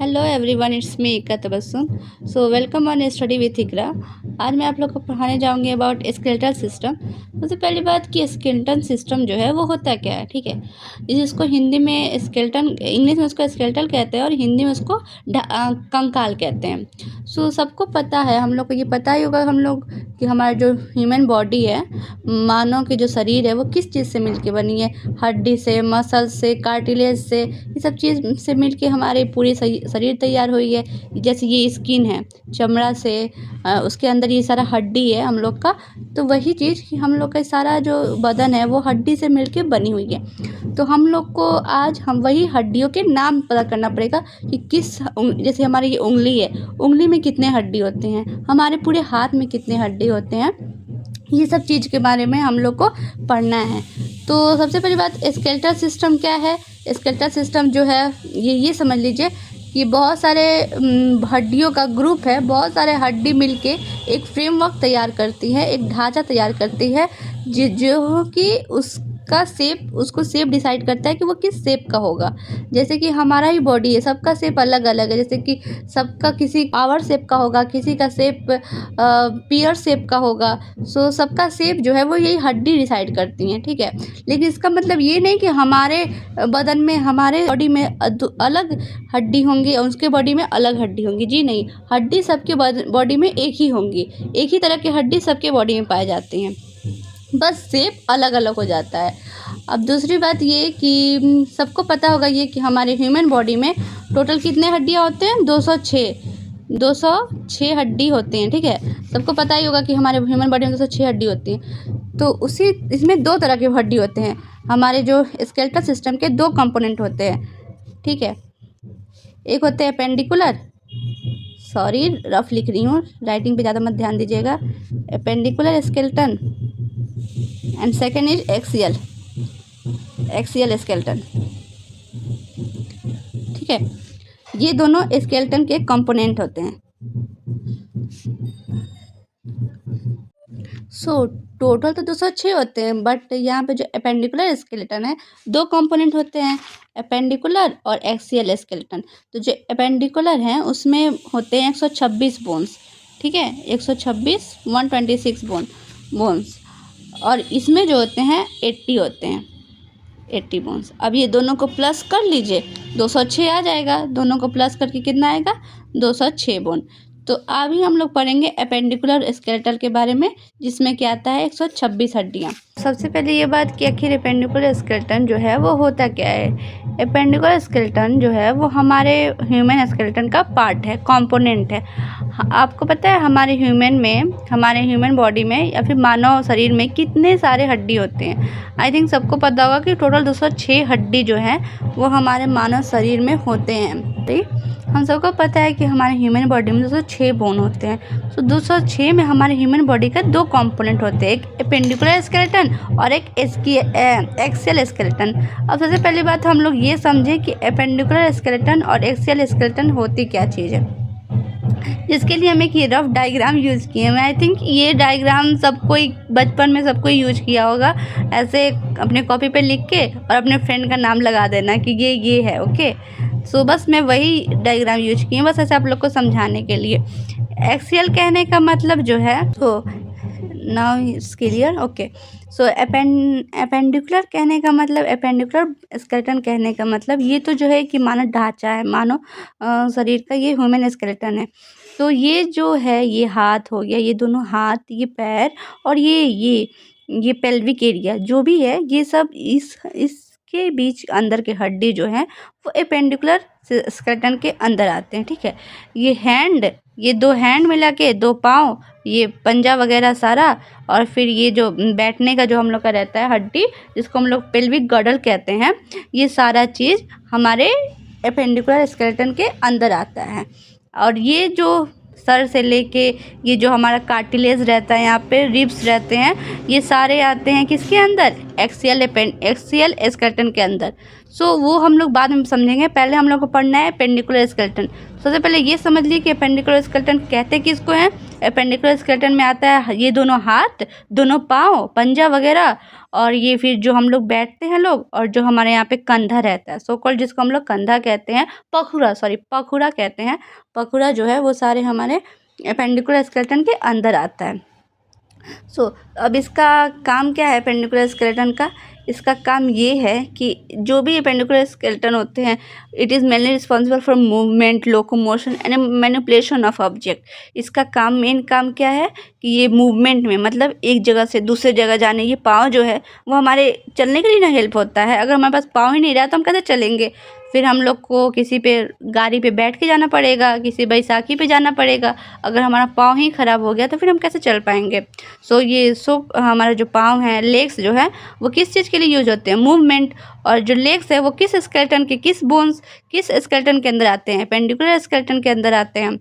Hello everyone, it's me Iqra Tabassum. So welcome on study with Iqra. आज मैं आप लोग को पढ़ाने जाऊंगी अबाउट स्केलेटल सिस्टम। सबसे पहली बात कि स्केलेटल सिस्टम जो है वो होता क्या है, ठीक है। जिसको हिंदी में स्केलेटन, इंग्लिश में उसको स्केलेटल कहते हैं और हिंदी में उसको कंकाल कहते हैं। सो सबको पता है, हम लोग को ये पता ही होगा हम लोग कि हमारा जो ह्यूमन बॉडी है, मानव की जो शरीर है वो किस चीज़ से मिलके बनी है। हड्डी से, मसल से, कार्टिलेज से, ये सब चीज़ से मिलके हमारे पूरी शरीर तैयार हुई है। जैसे ये स्किन है, चमड़ा से, उसके अंदर ये सारा हड्डी है हम लोग का। तो वही चीज़ कि हम लोग का सारा जो बदन है वो हड्डी से मिलके बनी हुई है। तो हम लोग को आज हम वही हड्डियों के नाम पता करना पड़ेगा कि किस, जैसे हमारी ये उंगली है, उंगली में कितने हड्डी होते हैं, हमारे पूरे हाथ में कितने हड्डी होते हैं। ये सब चीज़ के बारे में हम लोग को पढ़ना है। तो सबसे पहली बात, स्केलेटल सिस्टम क्या है। स्केलेटल सिस्टम जो है ये समझ लीजिए कि बहुत सारे हड्डियों का ग्रुप है। बहुत सारे हड्डी मिलके एक फ्रेमवर्क तैयार करती है, एक ढांचा तैयार करती है जो कि उसका शेप, उसको शेप डिसाइड करता है कि वो किस शेप का होगा। जैसे कि हमारा ही बॉडी है, सबका शेप अलग अलग है। जैसे कि सबका किसी आवर शेप का होगा, किसी का शेप पियर शेप का होगा। सो सबका शेप जो है वो यही हड्डी डिसाइड करती हैं, ठीक है। लेकिन इसका मतलब ये नहीं कि हमारे बदन में, हमारे बॉडी में अलग हड्डी होंगी और उसके बॉडी में अलग हड्डी होंगी। जी नहीं, हड्डी सबके बॉडी में एक ही होंगी। एक ही तरह की हड्डी सबके बॉडी में पाई जाती हैं, बस शेप अलग अलग हो जाता है। अब दूसरी बात ये कि सबको पता होगा ये कि हमारे ह्यूमन बॉडी में टोटल कितने हड्डियाँ होते हैं, 206 हड्डी होते हैं, ठीक है। सबको पता ही होगा कि हमारे ह्यूमन बॉडी में 206 हड्डी होती हैं। तो उसी इसमें दो तरह के हड्डी होते हैं। हमारे जो स्केलेटल सिस्टम के दो कंपोनेंट होते हैं, ठीक है। एक होते हैं एपेंडिकुलर, सॉरी रफ लिख रही हूँ, राइटिंग पे ज़्यादा मत ध्यान दीजिएगा। Appendicular skeleton and second is axial skeleton, ठीक है। ये दोनों स्केलेटन के कंपोनेंट होते हैं। सो टोटल तो 206 होते हैं, बट यहाँ पे जो एपेंडिकुलर स्केलेटन है, दो कंपोनेंट होते हैं, एपेंडिकुलर और एक्सियल स्केलेटन। तो जो एपेंडिकुलर हैं उसमें होते हैं 126 बोन्स, ठीक है। 126 126 बोन्स, और इसमें जो होते हैं 80 होते हैं, 80 बोन्स। अब ये दोनों को प्लस कर लीजिए, 206 आ जाएगा। दोनों को प्लस करके कितना आएगा, 206 बोन। तो अभी हम लोग पढ़ेंगे एपेंडिकुलर स्केलेटल के बारे में, जिसमें क्या आता है 126 हड्डियाँ। सबसे पहले ये बात कि आखिर एपेंडिकुलर स्केलेटन जो है वो होता क्या है। एपेंडिकुलर स्केलेटन जो है वो हमारे ह्यूमन स्केलेटन का पार्ट है, कंपोनेंट है। आपको पता है हमारे ह्यूमन बॉडी में या फिर मानव शरीर में कितने सारे हड्डी होते हैं। आई थिंक सबको पता होगा कि टोटल 206 हड्डी जो हैं वो हमारे मानव शरीर में होते हैं, ठीक। हम सबको पता है कि हमारे ह्यूमन बॉडी में 206 बोन होते हैं। तो 206 में हमारे ह्यूमन बॉडी का दो कंपोनेंट होते हैं, एक एपेंडिकुलर स्केलेटन और एक एक्सियल स्केलेटन। अब सबसे पहली बात हम लोग ये समझें कि एपेंडिकुलर स्केलेटन और एक्सियल स्केलेटन होती क्या चीज़ है, जिसके लिए हम एक ये रफ डायग्राम यूज़ किए हैं। आई थिंक ये डायग्राम सबको बचपन में सबको यूज किया होगा, ऐसे अपने कॉपी पे लिख के और अपने फ्रेंड का नाम लगा देना कि ये है, ओके। सो बस मैं वही डायग्राम यूज की है, बस ऐसे आप लोग को समझाने के लिए। एक्सियल कहने का मतलब जो है, तो now it's clear, okay. So appendicular कहने का मतलब, एपेंडिकुलर स्केलेटन कहने का मतलब ये तो जो है कि मानव ढांचा है, मानव शरीर का ये ह्यूमन स्केलेटन है। तो ये जो है, ये हाथ हो गया, ये दोनों हाथ, ये पैर और ये पेल्विक एरिया जो भी है, ये सब इसके बीच अंदर के हड्डी जो हैं वो एपेंडिकुलर स्केलेटन के अंदर आते हैं, ठीक है। ये हैंड, ये दो हैंड मिला के, दो पाँव, ये पंजा वगैरह सारा, और फिर ये जो बैठने का जो हम लोग का रहता है हड्डी, जिसको हम लोग पेल्विक गर्डल कहते हैं, ये सारा चीज़ हमारे एपेंडिकुलर स्केलेटन के अंदर आता है। और ये जो सर से लेके ये जो हमारा कार्टिलेज रहता है, यहाँ पे रिब्स रहते हैं, ये सारे आते हैं किसके अंदर, एक्सियल स्केलेटन के अंदर। सो वो हम लोग बाद में समझेंगे, पहले हम लोग को पढ़ना है एपेंडिकुलर स्केलेटन। सबसे पहले ये समझ लिए कि एपेंडिकुलर स्केलेटन कहते किसको हैं। एपेंडिकुलर स्केलेटन में आता है ये दोनों हाथ, दोनों पाँव, पंजा वगैरह, और ये फिर जो हम लोग बैठते हैं लोग, और जो हमारे यहाँ पे कंधा रहता है, सो कॉल्ड जिसको हम लोग कंधा कहते हैं, पखुरा कहते हैं। पखुरा जो है वो सारे हमारे एपेंडिकुलर स्केलेटन के अंदर आता है। अब इसका काम क्या है एपेंडिकुलर स्केलेटन का। इसका काम ये है कि जो भी एपेंडिकुलर स्केलेटन होते हैं, it is mainly responsible for movement, locomotion and manipulation of object. इसका मेन काम क्या है कि ये मूवमेंट में, मतलब एक जगह से दूसरे जगह जाने, ये पाँव जो है वो हमारे चलने के लिए ना हेल्प होता है। अगर हमारे पास पाँव ही नहीं रहा तो हम कैसे चलेंगे। फिर हम लोग को किसी पे गाड़ी पे बैठ के जाना पड़ेगा, किसी बैसाखी पे जाना पड़ेगा। अगर हमारा पाँव ही ख़राब हो गया तो फिर हम कैसे चल पाएंगे। हमारा जो पाँव हैं, लेग्स जो है वो किस चीज़ के लिए यूज होते हैं, मूवमेंट। और जो लेग्स है वो किस स्केलेटन के, किस स्केलेटन के अंदर आते हैं, एपेंडिकुलर स्केलेटन के अंदर आते हैं।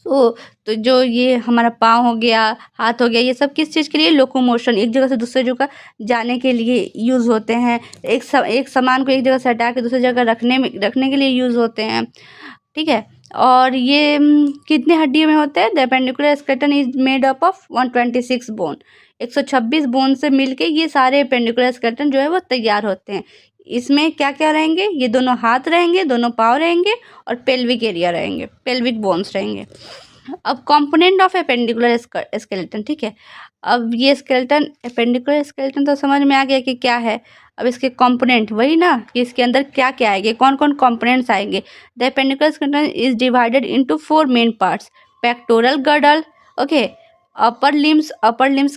तो जो ये हमारा पाँव हो गया, हाथ हो गया, ये सब किस चीज़ के लिए, लोकोमोशन, एक जगह से दूसरे जगह जाने के लिए यूज़ होते हैं। एक सामान को एक जगह से हटा के दूसरी जगह रखने के लिए यूज़ होते हैं, ठीक है। और ये कितने हड्डियों में होते हैं। The appendicular skeleton is made up of 126 bone. 126 bone से मिलके ये सारे एपेंडिकुलर स्केलेटन जो है वो तैयार होते हैं। इसमें क्या क्या रहेंगे, ये दोनों हाथ रहेंगे, दोनों पाँव रहेंगे, और पेल्विक एरिया रहेंगे, पेल्विक बोन्स रहेंगे। अब कंपोनेंट ऑफ एपेंडिकुलर स्केलेटन, ठीक है। अब ये स्केलेटन, एपेंडिकुलर स्केलेटन तो समझ में आ गया कि क्या है। अब इसके कंपोनेंट वही ना कि इसके अंदर क्या क्या आएंगे, कौन कौन कंपोनेंट्स आएंगे। The appendicular skeleton is divided into 4 main parts. Pectoral girdle, okay. Upper limbs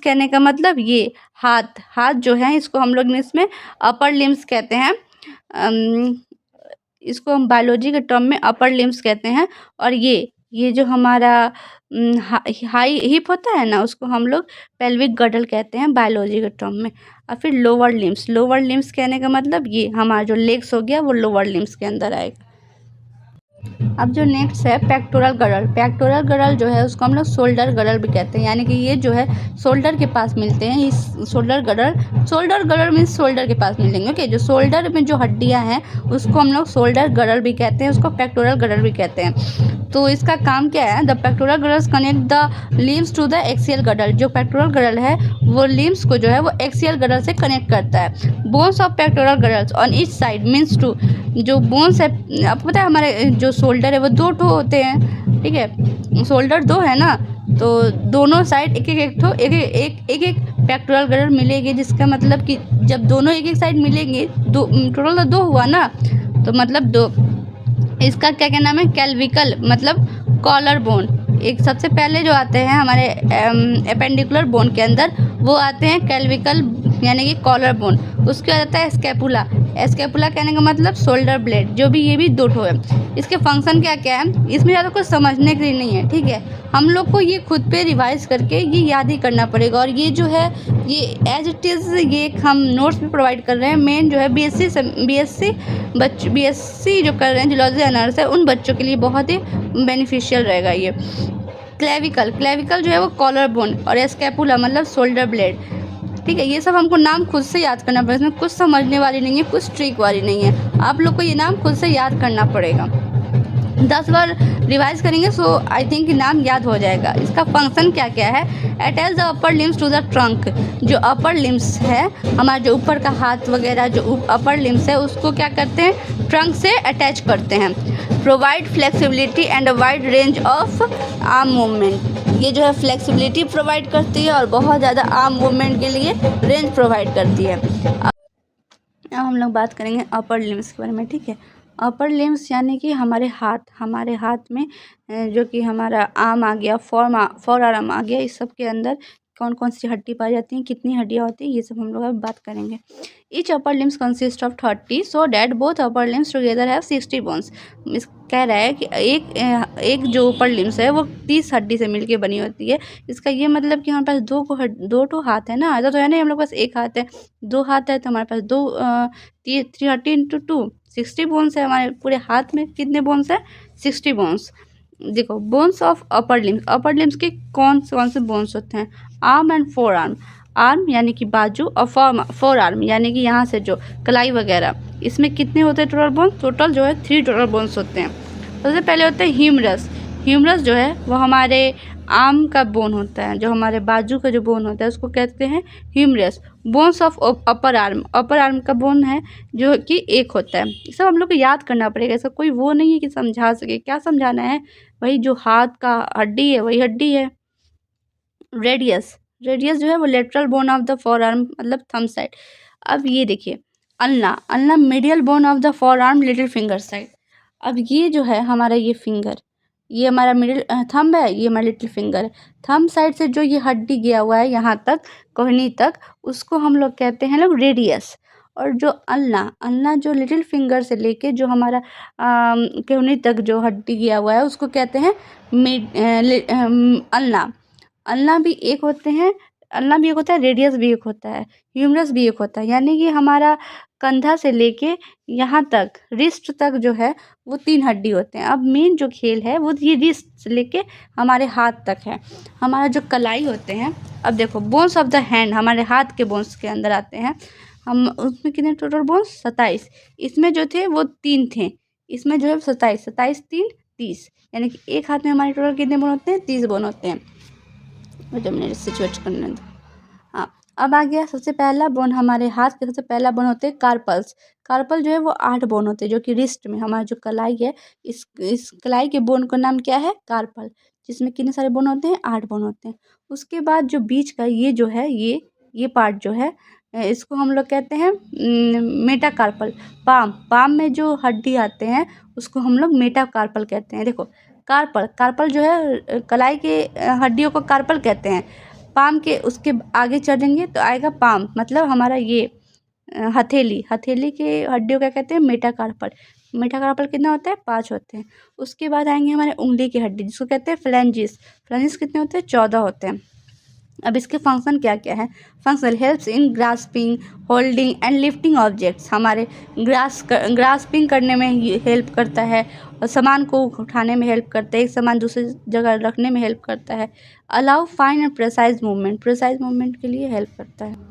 कहने का मतलब ये हाथ जो है, इसको हम लोग इसमें अपर लिम्स कहते हैं। इसको हम बायोलॉजी के टर्म में अपर लिम्स कहते हैं। और ये जो हमारा हाई हिप होता है ना, उसको हम लोग पेल्विक गर्डल कहते हैं बायोलॉजी के टर्म में। और फिर लोअर लिम्स कहने का मतलब ये हमारा जो लेग्स हो गया वो लोअर लिम्स के अंदर आएगा। अब जो नेक्स्ट है पेक्टोरल गर्डल जो है उसको हम लोग शोल्डर गर्डल भी कहते हैं, यानी कि ये जो है शोल्डर के पास मिलते हैं। इस शोल्डर गर्डल मीन्स शोल्डर के पास मिलेंगे, ओके। जो शोल्डर में जो हड्डियां हैं उसको हम लोग शोल्डर गर्डल भी कहते हैं, उसको पेक्टोरल गर्डल भी कहते हैं। तो इसका काम क्या है, the pectoral girdles connect the limbs to the axial girdle. जो पेक्टोरल गर्डल है वो लिम्स को जो है वो एक्सियल गर्डल से कनेक्ट करता है। Bones of pectoral girdles on each side means two. जो बोन्स है, आपको पता है हमारे जो शोल्डर है वो 2 ठो होते हैं, ठीक है। शोल्डर 2 है ना, तो दोनों साइड एक पेक्टोरल गर्डल मिलेगी, जिसका मतलब कि जब दोनों एक साइड मिलेंगे, टोटल तो 2 हुआ ना, तो मतलब 2। इसका क्या नाम है, कैल्विकल मतलब कॉलर बोन। एक सबसे पहले जो आते हैं हमारे एपेंडिकुलर बोन के अंदर, वो आते हैं कैल्विकल यानी कि कॉलर बोन। उसके बाद आता है स्कैपुला कहने का मतलब शोल्डर ब्लेड, जो भी ये भी 2 ठो है। इसके फंक्शन क्या क्या है, इसमें ज़्यादा कुछ समझने के लिए नहीं है, ठीक है। हम लोग को ये खुद पे रिवाइज करके ये याद ही करना पड़ेगा। और ये जो है ये एज इट इज़ ये हम नोट्स भी प्रोवाइड कर रहे हैं। मेन जो है बीएससी जो कर रहे हैं, जूलॉजी ऑनर्स है, उन बच्चों के लिए बहुत ही बेनिफिशियल रहेगा ये। क्लेविकल जो है वो कॉलर बोन, और स्कैपुला मतलब शोल्डर ब्लेड, ठीक है। ये सब हमको नाम खुद से याद करना पड़ेगा, इसमें कुछ समझने वाली नहीं है, कुछ ट्रिक वाली नहीं है। आप लोग को ये नाम खुद से याद करना पड़ेगा। 10 बार रिवाइज करेंगे सो आई थिंक नाम याद हो जाएगा। इसका फंक्शन क्या क्या है, attach the upper limbs to the trunk. जो अपर लिम्स है हमारा, जो ऊपर का हाथ वगैरह जो अपर लिम्स है, उसको क्या करते हैं, ट्रंक से अटैच करते हैं। Provide flexibility and a wide range of arm movement. ये जो है फ्लेक्सिबिलिटी प्रोवाइड करती है और बहुत ज़्यादा आर्म मूवमेंट के लिए रेंज प्रोवाइड करती है। अब हम लोग बात करेंगे अपर लिम्स के बारे में, ठीक है। अपर लिम्स यानी कि हमारे हाथ में जो कि हमारा आर्म आ गया, फोर आर्म आ गया, इस सब के अंदर कौन कौन सी हड्डी पाई जाती हैं, कितनी हड्डियाँ होती हैं, ये सब हम लोग अब बात करेंगे। Each upper limbs consist of 30 so that both upper limbs together have 60 bones. इस कह रहा है कि एक जो अपर लिम्स है वो 30 हड्डी से मिलके बनी होती है। इसका ये मतलब कि हमारे पास दो ठो हाथ है ना, ऐसा तो है नहीं हम लोग पास एक हाथ है, 2 हाथ है, तो हमारे पास 30 इंटू 2 60 बोन्स है। हमारे पूरे हाथ में कितने बोन्स है, 60 बोन्स। देखो बोन्स ऑफ अपर लिम्स के कौन से बोन्स होते हैं, arm and four arm. Arm यानी कि बाजू, और फोर आर्म यानी कि यहाँ से जो कलाई वगैरह, इसमें कितने होते हैं टोटल बोन्स? टोटल जो है 3 टोटल बोन्स होते हैं। सबसे पहले होते हैं ह्यूमरस। ह्यूमरस जो है वो हमारे आर्म का बोन होता है, जो हमारे बाजू का जो बोन होता है उसको कहते हैं humerus. Bones of upper arm, upper arm का बोन है जो कि एक होता है। ये सब हम लोग को याद करना पड़ेगा, ऐसा कोई वो नहीं है कि समझा सके। क्या समझाना है? वही जो हाथ का हड्डी है वही हड्डी है। रेडियस, रेडियस जो है वो lateral bone of the four arm, मतलब थंब साइड। अब ये देखिए ulna, ulna medial bone of the four arm little finger side. अब ये जो है हमारा ये फिंगर, ये हमारा मिडिल थंब है, ये हमारा लिटिल फिंगर है। थंब साइड से जो ये हड्डी गया हुआ है यहाँ तक, कोहनी तक, उसको हम लोग कहते हैं लोग रेडियस। और जो अल्ना, अल्ना जो लिटिल फिंगर से लेके जो हमारा कोहनी तक जो हड्डी गया हुआ है उसको कहते हैं अल्ना। अल्ना भी एक होते हैं, अल्ना भी एक होता है, रेडियस भी एक होता है, ह्यूमरस भी एक होता है। यानी कि हमारा कंधा से लेके यहाँ तक रिस्ट तक जो है वो 3 हड्डी होते हैं। अब मेन जो खेल है वो ये रिस्ट से लेके हमारे हाथ तक है। हमारा जो कलाई होते हैं, अब देखो बोन्स ऑफ द हैंड हमारे हाथ के बोन्स के अंदर आते हैं। हम उसमें कितने टोटल बोन्स? 27। इसमें जो थे वो 3 थे, इसमें जो है 27, 27 3 30, यानी कि एक हाथ में हमारे टोटल कितने बोन होते हैं? 30 बोन होते हैं। मुझे मिनट सिचुएट करने दो। हाँ, अब आ गया सबसे पहला बोन, हमारे हाथ के सबसे पहला बोन होते हैं कार्पल्स। कार्पल जो है वो 8 बोन होते हैं, जो कि रिस्ट में हमारा जो कलाई है, इस कलाई के बोन का नाम क्या है? कार्पल, जिसमें कितने सारे बोन होते हैं? 8 बोन होते हैं। उसके बाद जो बीच का ये जो है ये पार्ट जो है इसको हम लोग कहते हैं मेटाकार्पल। पाम, पाम में जो हड्डी आते हैं उसको हम लोग मेटाकार्पल कहते हैं। देखो कार्पल, कार्पल जो है कलाई के हड्डियों को कार्पल कहते हैं। पाम के उसके आगे चढ़ेंगे तो आएगा पाम, मतलब हमारा ये हथेली, हथेली के हड्डियों क्या कहते हैं? मेटाकार्पल। मेटाकार्पल कितना होता है? 5 होते हैं। उसके बाद आएंगे हमारे उंगली की हड्डी जिसको कहते हैं फ्लैंजिस। फ्लैंजिस कितने होते हैं? 14 होते हैं। अब इसके फंक्शन क्या क्या है? Function helps in grasping, holding and lifting objects. हमारे ग्रास्पिंग करने में हेल्प करता है, और सामान को उठाने में हेल्प करता है, एक सामान दूसरी जगह रखने में हेल्प करता है। Allow fine and precise movement, precise movement के लिए हेल्प करता है।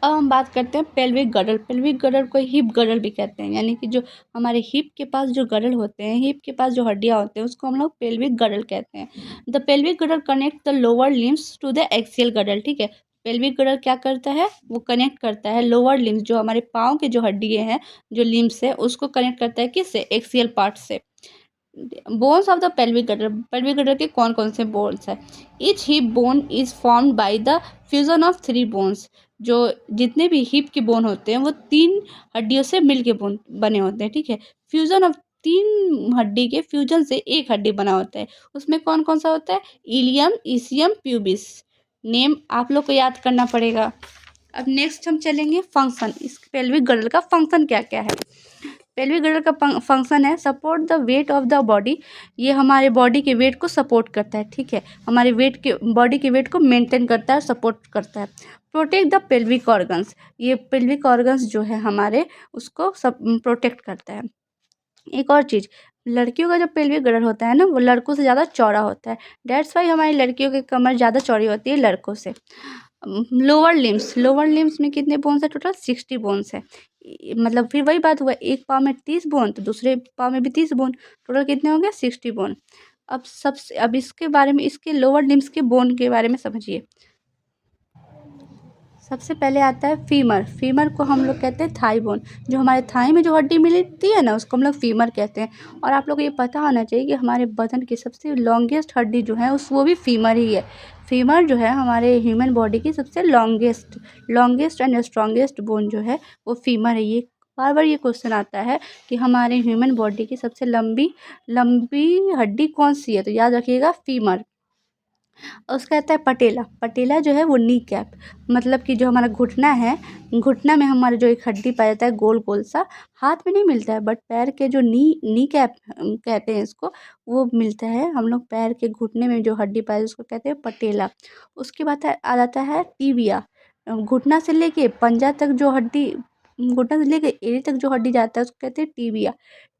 अब हम बात करते हैं पेल्विक गर्डल। पेल्विक गर्डल को हिप गर्डल भी कहते हैं, यानी कि जो हमारे हिप के पास जो गर्डल होते हैं, हिप के पास जो हड्डियाँ होते हैं उसको हम लोग पेल्विक गर्डल कहते हैं। The pelvic girdle connect the lower limbs to the axial girdle. ठीक है, पेल्विक गर्डल क्या करता है? वो कनेक्ट करता है लोअर लिम्स, जो हमारे पाँव के जो हड्डियाँ हैं, जो लिम्स है, उसको कनेक्ट करता है किससे? एक्सियल पार्ट से। Bones of the pelvic girdle, pelvic girdle के कौन कौन से बोन्स है? Each hip bone is formed by the fusion of 3 bones. जो जितने भी हिप के बोन होते हैं वो 3 हड्डियों से मिल के बोन बने होते हैं। ठीक है, फ्यूजन ऑफ 3 हड्डी के फ्यूजन से एक हड्डी बना होता है। उसमें कौन कौन सा होता है? Ilium, ईसियम, pubis. नेम आप लोग को याद करना पड़ेगा। अब नेक्स्ट हम चलेंगे फंक्शन, इस पेल्विक गर्डल का फंक्शन क्या क्या है? पेल्विक गर्डल का फंक्शन है support the weight of the body. ये हमारे बॉडी के वेट को सपोर्ट करता है। ठीक है, हमारे वेट के बॉडी के वेट को मेंटेन करता है, सपोर्ट करता है। प्रोटेक्ट द पेल्विक ऑर्गन्स, ये पेल्विक ऑर्गन्स जो है हमारे उसको सब प्रोटेक्ट करता है। एक और चीज़, लड़कियों का जो पेल्विक गर्डल होता है ना वो लड़कों से ज़्यादा चौड़ा होता है। डेट्स वाई हमारी लड़कियों की कमर ज़्यादा चौड़ी होती है लड़कों से। लोअर लिम्स, लोअर लिम्स में कितने बोन्स है? टोटल 60 बोन्स है। मतलब फिर वही बात हुआ, एक पाँव में 30 बोन तो दूसरे पाँव में भी 30 बोन, टोटल कितने हो गए? 60 बोन। अब इसके बारे में, इसके लोअर लिम्स के बोन के बारे में समझिए। सबसे पहले आता है फीमर। फीमर को हम लोग कहते हैं थाई बोन। जो हमारे थाई में जो हड्डी मिलती है ना उसको हम लोग फीमर कहते हैं। और आप लोग को ये पता होना चाहिए कि हमारे बदन की सबसे लॉन्गेस्ट हड्डी जो है वो भी फीमर ही है। फीमर जो है हमारे ह्यूमन बॉडी की सबसे लॉन्गेस्ट एंड स्ट्रॉन्गेस्ट बोन जो है वो फीमर है। ये बार बार ये क्वेश्चन आता है कि हमारे ह्यूमन बॉडी की सबसे लंबी हड्डी कौन सी है? तो याद रखिएगा फीमर। और उसका आता है पटेला। पटेला जो है वो नी कैप, मतलब कि जो हमारा घुटना है, घुटना में हमारा जो एक हड्डी पाया जाता है गोल गोल सा, हाथ में नहीं मिलता है बट पैर के जो नी कैप कहते हैं इसको, वो मिलता है। हम लोग पैर के घुटने में जो हड्डी पाया उसको कहते हैं पटेला। उसके बाद आ जाता है टीबिया। घुटना से लेके पंजा तक जो हड्डी, घुटना से लेके एड़ी तक जो हड्डी जाता है उसको कहते हैं टीबिया।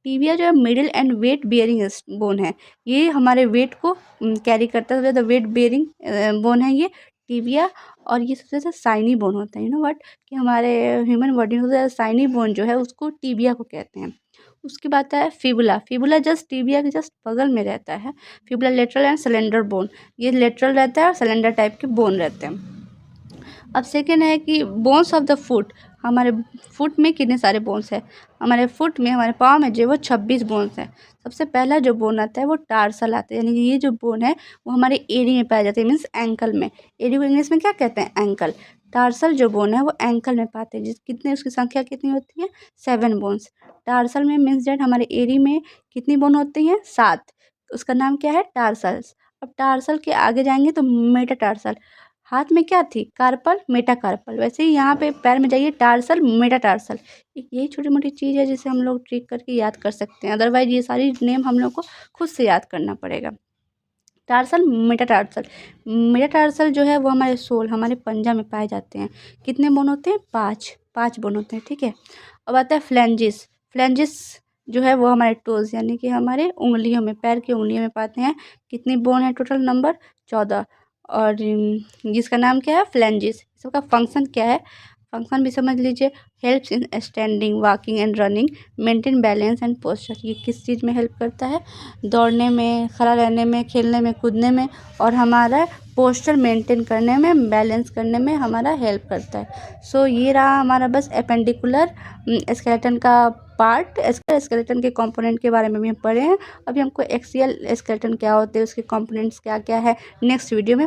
टीबिया जो है middle and weight bearing bone है। ये हमारे वेट को कैरी करता है, ज़्यादा वेट बेयरिंग बोन है ये टिबिया, और ये सबसे ज़्यादा शाइनी बोन होता है। यू नो व्हाट, कि हमारे ह्यूमन बॉडी में सबसे ज़्यादा शाइनी बोन जो है उसको टिबिया को कहते हैं। उसके बाद है फिबुला। फिबुला जस्ट टिबिया के जस्ट बगल में रहता है। Fibula lateral and cylinder bone, ये लेटरल रहता है और सिलेंडर टाइप के बोन रहते हैं। अब सेकेंड है कि बोन्स ऑफ द फुट। हमारे फुट में कितने सारे बोन्स हैं? हमारे फुट में, हमारे पाँव में जो वो 26 बोन्स हैं। सबसे पहला जो बोन आता है वो टार्सल आता है, यानी कि ये जो बोन है वो हमारे एरी में पाया जाता है, मीन्स एंकल में। एरी को इंग्लिश में क्या कहते हैं? एंकल। टार्सल जो बोन है वो एंकल में पाते हैं, जिस कितने उसकी संख्या कितनी होती है? 7 बोन्स। टार्सल में मीन्स डेट हमारे एरी में कितनी बोन होती हैं? 7। उसका नाम क्या है? टार्सल्स। अब टार्सल के आगे जाएंगे तो मेटाटार्सल। हाथ में क्या थी? Carpal, metacarpal. वैसे ही यहाँ पे पैर में जाइए, टार्सल, मेटाटार्सल। यही छोटी मोटी चीज़ है जिसे हम लोग ट्रिक करके याद कर सकते हैं, अदरवाइज ये सारी नेम हम लोग को खुद से याद करना पड़ेगा। Tarsal, metatarsal. मेटाटार्सल जो है वो हमारे सोल, हमारे पंजा में पाए जाते हैं। कितने बोन होते हैं? 5 बोन होते हैं, ठीक है। अब आता है फ्लैंजिस। फ्लैंजिस जो है वो हमारे टोज, यानी कि हमारे उंगलियों में, पैर की उंगलियों में पाते हैं। कितनी बोन है टोटल? नंबर 14। और जिसका नाम क्या है? फ्लैंजिस। इसका फंक्शन क्या है? फंक्शन भी समझ लीजिए। Helps in standing, walking and running, maintain balance and posture. ये किस चीज़ में हेल्प करता है? दौड़ने में, खड़ा रहने में, खेलने में, कूदने में, और हमारा पोस्चर मेंटेन करने में, बैलेंस करने में हमारा हेल्प करता है। सो ये रहा हमारा बस एपेंडिकुलर स्केलेटन का पार्ट। स्केलेटन के कंपोनेंट के बारे में भी हम पढ़े हैं। अभी हमको एक्सियल स्केलेटन क्या होते हैं, उसके कंपोनेंट्स क्या क्या है, नेक्स्ट वीडियो में